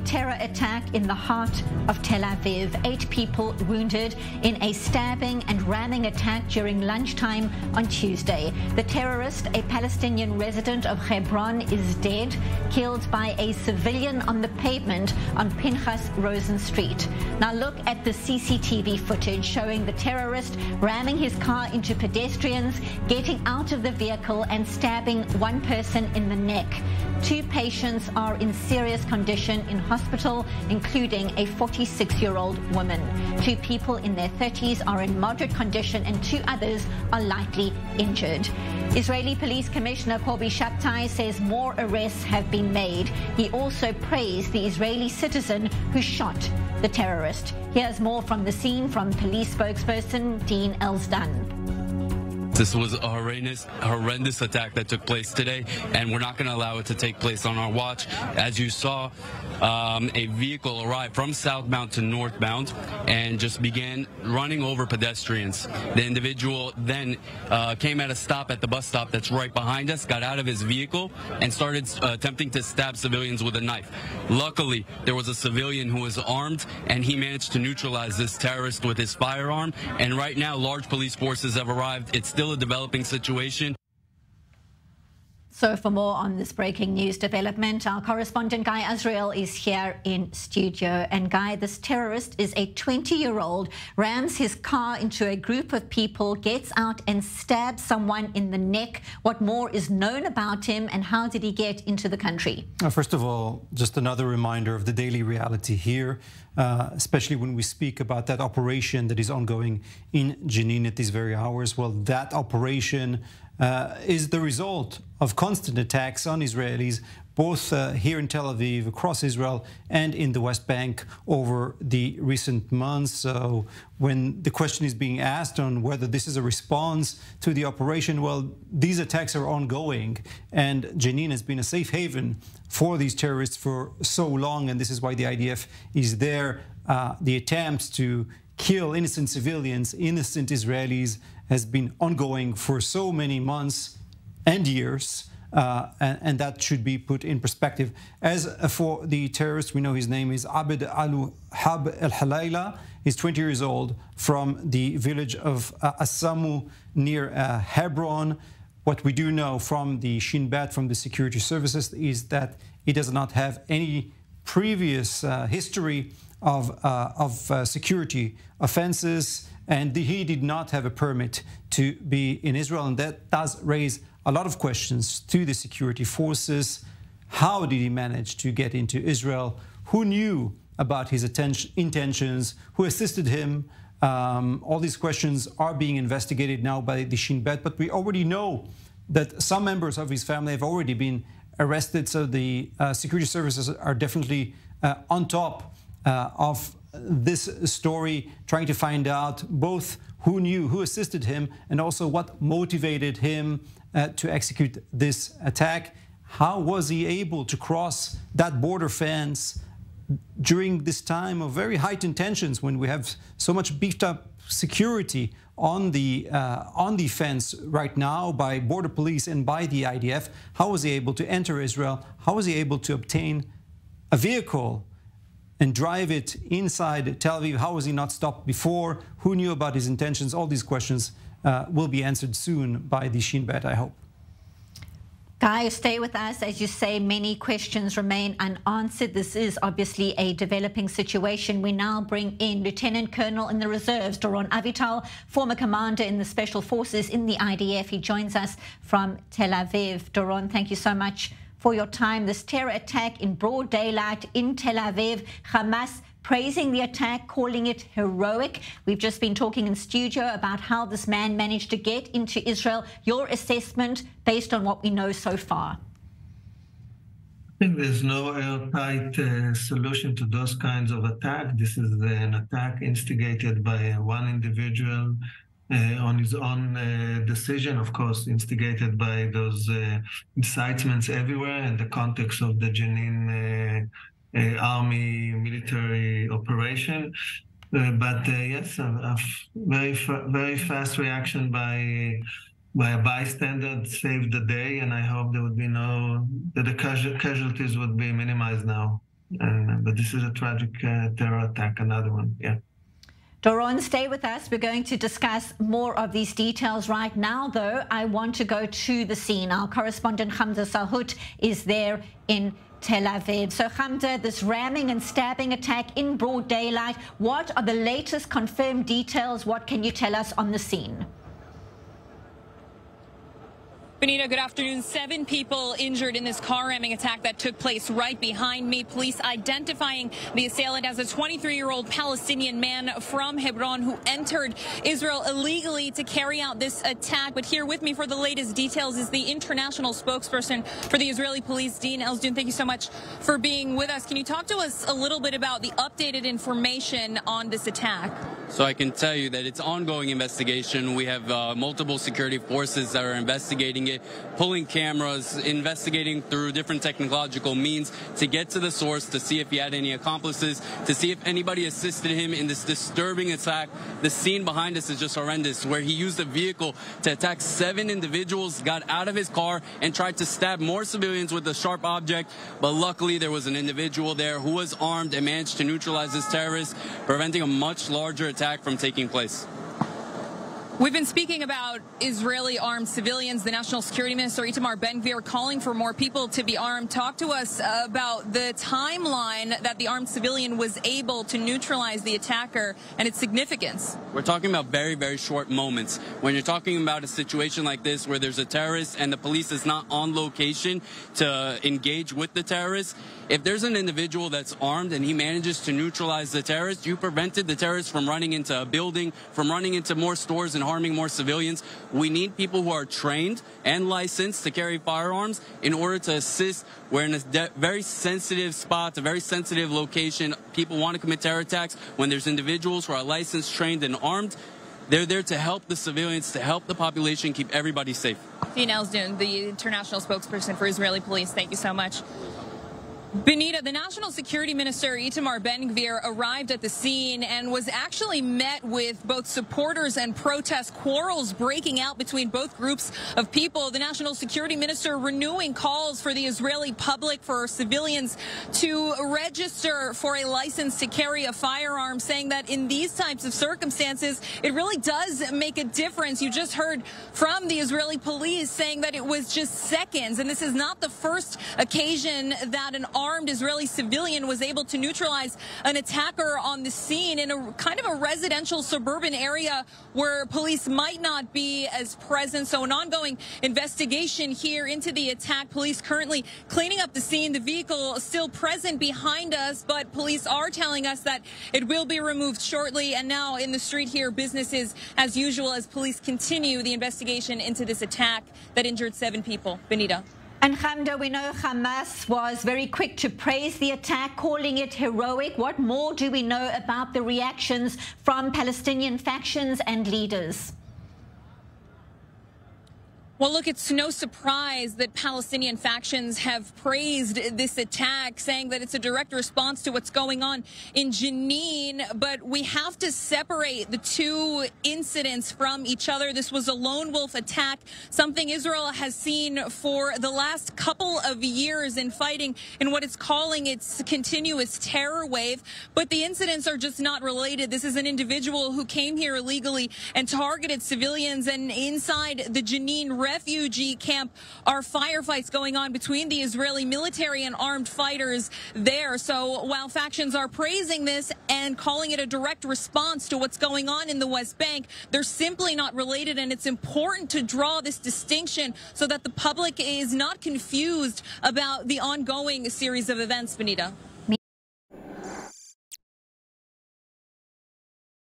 terror attack in the heart of Tel Aviv. 8 people wounded in a stabbing and ramming attack during lunchtime on Tuesday. The terrorist, a Palestinian resident of Hebron, is dead, killed by a civilian on the pavement on Pinchas Rosen Street. Now look at the CCTV footage showing the terrorist ramming his car into pedestrians, getting out of the vehicle and stabbing one person in the neck. 2 patients are in serious condition in hospital, including a 46-year-old woman. 2 people in their 30s are in moderate condition and 2 others are lightly injured. Israeli Police Commissioner Kobi Shabtai says more arrests have been made. He also praised the Israeli citizen who shot the terrorist. Here's more from the scene from police spokesperson Dean Elsdan. This was a horrendous attack that took place today, and we're not going to allow it to take place on our watch. As you saw, a vehicle arrived from southbound to northbound and just began running over pedestrians. The individual then came at a stop at the bus stop that's right behind us, got out of his vehicle, and started attempting to stab civilians with a knife. Luckily, there was a civilian who was armed, and he managed to neutralize this terrorist with his firearm. And right now, large police forces have arrived. It's still a developing situation. So for more on this breaking news development, our correspondent Guy Azrael is here in studio. And Guy, this terrorist is a 20-year-old, rams his car into a group of people, gets out and stabs someone in the neck. What more is known about him and how did he get into the country? First of all, just another reminder of the daily reality here, especially when we speak about that operation that is ongoing in Jenin at these very hours. Well, that operation is the result of constant attacks on Israelis, both here in Tel Aviv, across Israel, and in the West Bank over the recent months. So when the question is being asked on whether this is a response to the operation, well, these attacks are ongoing, and Jenin has been a safe haven for these terrorists for so long, and this is why the IDF is there. The attempts to kill innocent civilians, innocent Israelis, has been ongoing for so many months and years, and that should be put in perspective. As for the terrorist, we know his name is Abed Al-Hab Al-Halayla. He's 20 years old, from the village of Assamu near Hebron. What we do know from the Shin Bet, from the security services, is that he does not have any previous history of security offenses, and he did not have a permit to be in Israel, and that does raise a lot of questions to the security forces. How did he manage to get into Israel? Who knew about his intentions? Who assisted him? All these questions are being investigated now by the Shin Bet, but we already know that some members of his family have already been arrested, so the security services are definitely on top of this story, trying to find out both who knew, who assisted him, and also what motivated him to execute this attack. How was he able to cross that border fence during this time of very heightened tensions, when we have so much beefed up security on the fence right now by border police and by the IDF? How was he able to enter Israel? How was he able to obtain a vehicle and drive it inside Tel Aviv? How was he not stopped before? Who knew about his intentions? All these questions will be answered soon by the Shin Bet, I hope. Guy, stay with us. As you say, many questions remain unanswered. This is obviously a developing situation. We now bring in Lieutenant Colonel in the Reserves, Doron Avital, former commander in the Special Forces in the IDF. He joins us from Tel Aviv. Doron, thank you so much for your time. This terror attack in broad daylight in Tel Aviv, Hamas praising the attack, calling it heroic. We've just been talking in studio about how this man managed to get into Israel. Your assessment based on what we know so far? I think there's no airtight solution to those kinds of attack. This is an attack instigated by one individual on his own decision, of course, instigated by those incitements everywhere in the context of the Jenin army military operation. But yes, a very fast reaction by a bystander saved the day, and I hope there would be that the casualties would be minimized now. But this is a tragic terror attack, another one, yeah. Doron, stay with us. We're going to discuss more of these details right now, though. I want to go to the scene. Our correspondent Hamza Sahut is there in Tel Aviv. So, Hamza, this ramming and stabbing attack in broad daylight, what are the latest confirmed details? What can you tell us on the scene? Benita, good afternoon. 7 people injured in this car ramming attack that took place right behind me. Police identifying the assailant as a 23-year-old Palestinian man from Hebron who entered Israel illegally to carry out this attack. But here with me for the latest details is the international spokesperson for the Israeli police, Dean Elsdun. Thank you so much for being with us. Can you talk to us a little bit about the updated information on this attack? So I can tell you that it's ongoing investigation. We have multiple security forces that are investigating it, pulling cameras, investigating through different technological means to get to the source, to see if he had any accomplices, to see if anybody assisted him in this disturbing attack. The scene behind us is just horrendous, where he used a vehicle to attack 7 individuals, got out of his car, and tried to stab more civilians with a sharp object. But luckily, there was an individual there who was armed and managed to neutralize this terrorist, preventing a much larger attack from taking place. We've been speaking about Israeli armed civilians. The National Security Minister, Itamar Ben-Gvir, calling for more people to be armed. Talk to us about the timeline that the armed civilian was able to neutralize the attacker and its significance. We're talking about very, very short moments. When you're talking about a situation like this where there's a terrorist and the police is not on location to engage with the terrorist, if there's an individual that's armed and he manages to neutralize the terrorist, you prevented the terrorist from running into a building, from running into more stores and harming more civilians. We need people who are trained and licensed to carry firearms in order to assist. We're in a very sensitive spot, a very sensitive location. People want to commit terror attacks. When there's individuals who are licensed, trained, and armed, they're there to help the civilians, to help the population, keep everybody safe. Dean Elsdun, the international spokesperson for Israeli police, thank you so much. Benita, the National Security Minister, Itamar Ben-Gvir, arrived at the scene and was actually met with both supporters and protest quarrels breaking out between both groups of people. The National Security Minister renewing calls for the Israeli public, for civilians, to register for a license to carry a firearm, saying that in these types of circumstances, it really does make a difference. You just heard from the Israeli police saying that it was just seconds, and this is not the first occasion that an armed Israeli civilian was able to neutralize an attacker on the scene in a kind of a residential suburban area where police might not be as present. So an ongoing investigation here into the attack. Police currently cleaning up the scene. The vehicle still present behind us, but police are telling us that it will be removed shortly. And now in the street here, business is as usual as police continue the investigation into this attack that injured 7 people. Benita. And Hamda, we know Hamas was very quick to praise the attack, calling it heroic. What more do we know about the reactions from Palestinian factions and leaders? Well, look, it's no surprise that Palestinian factions have praised this attack, saying that it's a direct response to what's going on in Jenin. But we have to separate the 2 incidents from each other. This was a lone wolf attack, something Israel has seen for the last couple of years in fighting in what it's calling its continuous terror wave. But the incidents are just not related. This is an individual who came here illegally and targeted civilians, and inside the Jenin refugee camp are firefights going on between the Israeli military and armed fighters there. So while factions are praising this and calling it a direct response to what's going on in the West Bank, they're simply not related, and it's important to draw this distinction so that the public is not confused about the ongoing series of events, Benita.